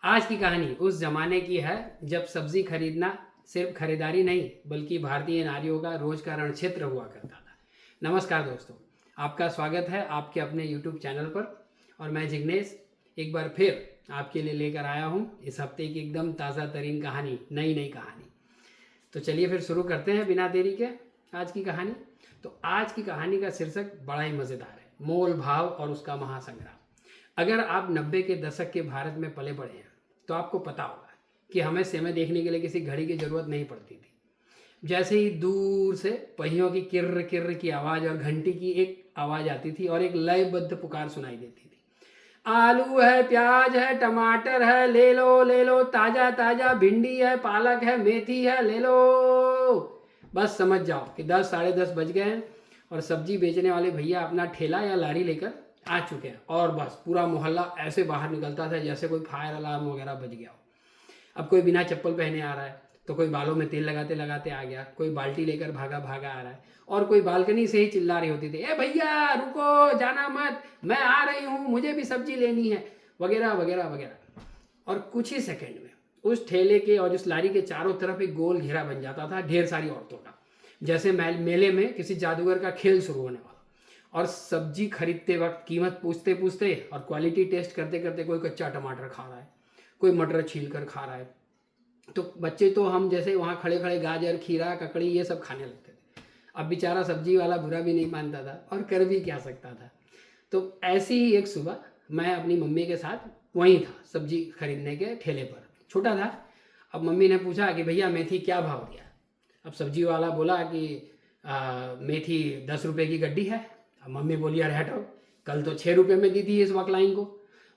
आज की कहानी उस जमाने की है जब सब्जी खरीदना सिर्फ खरीदारी नहीं बल्कि भारतीय नारियों का रोज का रण क्षेत्र हुआ करता था। नमस्कार दोस्तों, आपका स्वागत है आपके अपने YouTube चैनल पर। और मैं जिग्नेश एक बार फिर आपके लिए लेकर आया हूँ इस हफ्ते की एकदम ताज़ा तरीन कहानी, नई नई कहानी। तो चलिए फिर शुरू करते हैं बिना देरी के आज की कहानी। तो आज की कहानी का शीर्षक बड़ा ही मज़ेदार है, मोल भाव और उसका महासंग्राम। अगर आप 90 के दशक के भारत में पले बढ़े हैं तो आपको पता होगा कि हमें समय देखने के लिए किसी घड़ी की जरूरत नहीं पड़ती थी। जैसे ही दूर से पहियों की किर्र किर्र की आवाज़ और घंटी की एक आवाज़ आती थी और एक लयबद्ध पुकार सुनाई देती थी, आलू है, प्याज है, टमाटर है, ले लो, ताज़ा ताज़ा भिंडी है, पालक है, मेथी है, ले लो। बस समझ जाओ कि 10 साढ़े 10 बज गए हैं और सब्जी बेचने वाले भैया अपना ठेला या लारी लेकर आ चुके हैं। और बस पूरा मोहल्ला ऐसे बाहर निकलता था जैसे कोई फायर अलार्म वगैरह बज गया हो। अब कोई बिना चप्पल पहने आ रहा है तो कोई बालों में तेल लगाते लगाते आ गया, कोई बाल्टी लेकर भागा भागा आ रहा है और कोई बालकनी से ही चिल्ला रही होती थी, ए भैया रुको, जाना मत, मैं आ रही हूँ, मुझे भी सब्जी लेनी है, वगैरह वगैरह वगैरह। और कुछ ही सेकंड में उस ठेले के और उस लारी के चारों तरफ एक गोल घेरा बन जाता था ढेर सारी औरतों का, जैसे मेले में किसी जादूगर का खेल शुरू होने वाला। और सब्जी खरीदते वक्त कीमत पूछते पूछते और क्वालिटी टेस्ट करते करते कोई कच्चा टमाटर खा रहा है, कोई मटर छील कर खा रहा है। तो बच्चे तो हम जैसे वहाँ खड़े खड़े गाजर, खीरा, ककड़ी ये सब खाने लगते थे। अब बेचारा सब्जी वाला बुरा भी नहीं मानता था और कर भी क्या सकता था। तो ऐसी ही एक सुबह मैं अपनी मम्मी के साथ वहीं था सब्जी खरीदने के ठेले पर, छोटा था। अब मम्मी ने पूछा कि भैया मेथी क्या भाव दिया। अब सब्जी वाला बोला कि मेथी 10 रुपये की गड्डी है। अब मम्मी बोली, अरे हटो, कल तो 6 रुपये में दी थी इस वकलाइन को।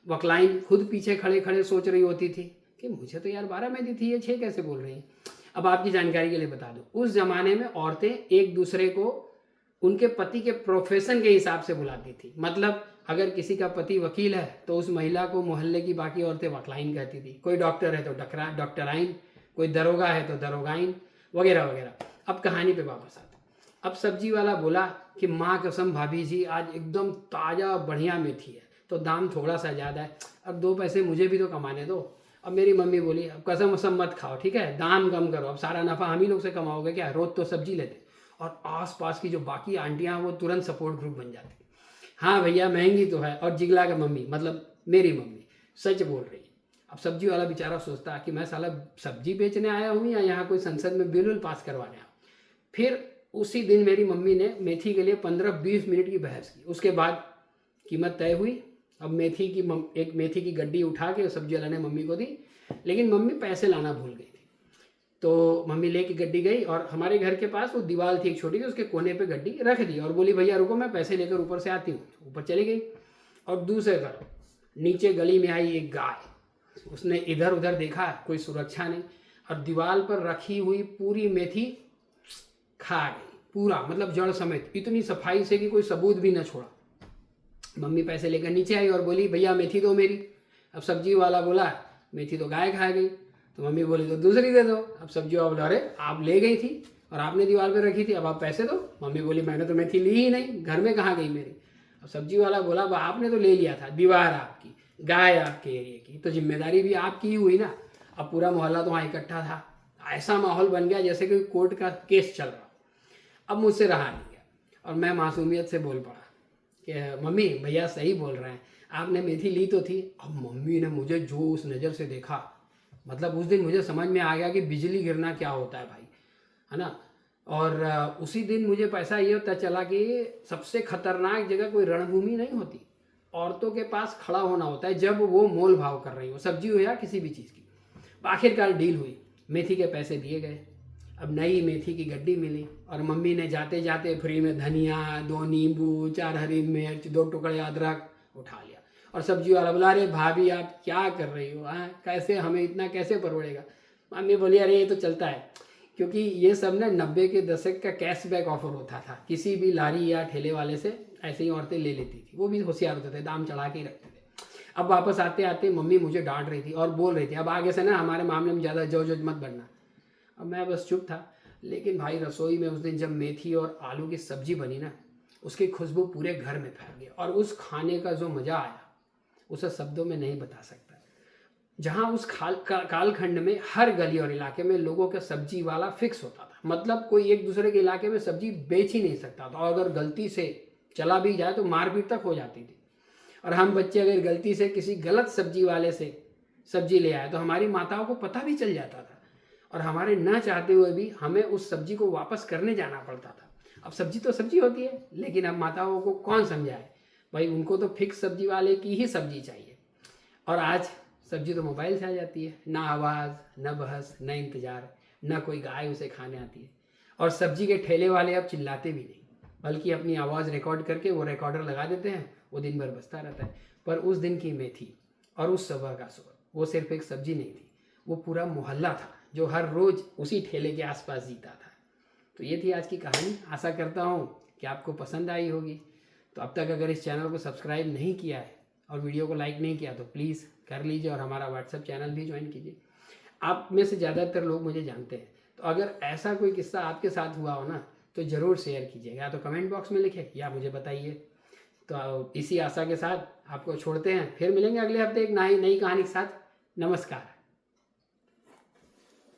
वकलाइन खुद पीछे खड़े खड़े सोच रही होती थी कि मुझे तो यार 12 में दी थी, ये 6 कैसे बोल रही हैं। अब आपकी जानकारी के लिए बता दूं, उस ज़माने में औरतें एक दूसरे को उनके पति के प्रोफेशन के हिसाब से बुलाती थी। मतलब अगर किसी का पति वकील है तो उस महिला को मोहल्ले की बाकी औरतें वकलाइन कहती थी, कोई डॉक्टर है तो डॉक्टराइन, कोई दरोगा है तो दरोगाइन, वगैरह वगैरह। अब कहानी पे वापस आते। अब सब्जी वाला बोला कि माँ कसम भाभी जी, आज एकदम ताज़ा बढ़िया मेथी है तो दाम थोड़ा सा ज़्यादा है, अब 2 पैसे मुझे भी तो कमाने दो। अब मेरी मम्मी बोली, अब कसम वसम मत खाओ, ठीक है, दाम कम करो, अब सारा नफ़ा हम ही लोग से कमाओगे क्या, रोज़ तो सब्जी लेते। और आसपास की जो बाकी आंटियां वो तुरंत सपोर्ट ग्रुप बन जाती, हाँ भैया महंगी तो है। और जिगला का मम्मी मतलब मेरी मम्मी सच बोल रही है। अब सब्जी वाला बेचारा सोचता कि मैं साला सब्जी बेचने आया हूँ या यहाँ कोई संसद में बिल पास करवाने आया। फिर उसी दिन मेरी मम्मी ने मेथी के लिए 15-20 मिनट की बहस की। उसके बाद कीमत तय हुई। अब एक मेथी की गड्डी उठा के सब्जी वाला ने मम्मी को दी, लेकिन मम्मी पैसे लाना भूल गई थी। तो मम्मी लेके गड्डी गई और हमारे घर के पास वो दीवार थी एक छोटी सी, उसके कोने पे गड्डी रख दी और बोली, भैया रुको, मैं पैसे लेकर ऊपर से आती हूँ। ऊपर चली गई और दूसरे तरफ नीचे गली में आई एक गाय। उसने इधर उधर देखा, कोई सुरक्षा नहीं, और दीवार पर रखी हुई पूरी मेथी खा गई, पूरा मतलब जड़ समेत, इतनी सफाई से कि कोई सबूत भी न छोड़ा। मम्मी पैसे लेकर नीचे आई और बोली, भैया मेथी दो मेरी। अब सब्जी वाला बोला, मेथी तो गाय खा गई। तो मम्मी बोली, तो दूसरी दे दो। अब सब्जी वाला बोला, अरे आप ले गई थी और आपने दीवार पे रखी थी, अब आप पैसे दो। मम्मी बोली, मैंने तो मेथी ली ही नहीं, घर में कहाँ गई मेरी। अब सब्जी वाला बोला, आपने तो ले लिया था, दीवार आपकी, गाय आपके एरिए की, तो जिम्मेदारी भी आपकी ही हुई ना। अब पूरा मोहल्ला तो वहाँ इकट्ठा था, ऐसा माहौल बन गया जैसे कि कोर्ट का केस चल रहा। अब मुझसे रहा नहीं गया और मैं मासूमियत से बोल पड़ा कि मम्मी भैया सही बोल रहे हैं, आपने मेथी ली तो थी। अब मम्मी ने मुझे जो उस नज़र से देखा, मतलब उस दिन मुझे समझ में आ गया कि बिजली गिरना क्या होता है भाई, है ना। और उसी दिन मुझे पैसा ये पता चला कि सबसे खतरनाक जगह कोई रणभूमि नहीं होती, औरतों के पास खड़ा होना होता है जब वो मोल भाव कर रही हो, सब्जी हो या किसी भी चीज़ की। आखिरकार डील हुई, मेथी के पैसे दिए गए। अब नई मेथी की गड्डी मिली और मम्मी ने जाते जाते फ्री में धनिया, 2 नींबू, 4 हरी मिर्च, 2 टुकड़े अदरक उठा लिया। और सब्जी वाला बोला, अरे भाभी आप क्या कर रही हो, कैसे, हमें इतना कैसे परवड़ेगा। मम्मी बोली, अरे ये तो चलता है, क्योंकि ये सब ना 90 के दशक का कैशबैक ऑफर होता था, किसी भी लारी या ठेले वाले से ऐसे ही औरतें ले लेती थी, वो भी होशियार होते थे, दाम चढ़ा के ही रखते थे। अब वापस आते आते मम्मी मुझे डांट रही थी और बोल रही थी, अब आगे से ना हमारे मामले में ज़्यादा जो मत बनना। अब मैं बस चुप था। लेकिन भाई रसोई में उस दिन जब मेथी और आलू की सब्जी बनी ना, उसकी खुशबू पूरे घर में फैल गई और उस खाने का जो मज़ा आया उसे शब्दों में नहीं बता सकता। जहाँ उस कालखंड में हर गली और इलाके में लोगों का सब्जी वाला फिक्स होता था। मतलब कोई एक दूसरे के इलाके में सब्जी बेच ही नहीं सकता था, और अगर गलती से चला भी जाए तो मारपीट तक हो जाती थी। और हम बच्चे अगर गलती से किसी गलत सब्जी वाले से सब्जी ले आए तो हमारी माताओं को पता भी चल जाता था, और हमारे न चाहते हुए भी हमें उस सब्जी को वापस करने जाना पड़ता था। अब सब्जी तो सब्जी होती है, लेकिन अब माताओं को कौन समझाए, भाई उनको तो फिक्स सब्जी वाले की ही सब्जी चाहिए। और आज सब्जी तो मोबाइल से आ जाती है, ना आवाज़, न बहस, न इंतज़ार, न कोई गाय उसे खाने आती है। और सब्जी के ठेले वाले अब चिल्लाते भी नहीं, बल्कि अपनी आवाज़ रिकॉर्ड करके वो रिकॉर्डर लगा देते हैं, वो दिन भर बजता रहता है। पर उस दिन की मेथी और उस सुबह का शोर, वो सिर्फ एक सब्जी नहीं थी, वो पूरा मोहल्ला था जो हर रोज़ उसी ठेले के आसपास जीता था। तो ये थी आज की कहानी। आशा करता हूँ कि आपको पसंद आई होगी। तो अब तक अगर इस चैनल को सब्सक्राइब नहीं किया है और वीडियो को लाइक नहीं किया तो प्लीज़ कर लीजिए, और हमारा व्हाट्सएप चैनल भी ज्वाइन कीजिए। आप में से ज़्यादातर लोग मुझे जानते हैं, तो अगर ऐसा कोई किस्सा आपके साथ हुआ हो ना तो ज़रूर शेयर कीजिएगा, या तो कमेंट बॉक्स में लिखें या मुझे बताइए। तो इसी आशा के साथ आपको छोड़ते हैं, फिर मिलेंगे अगले हफ्ते एक नई कहानी के साथ। नमस्कार।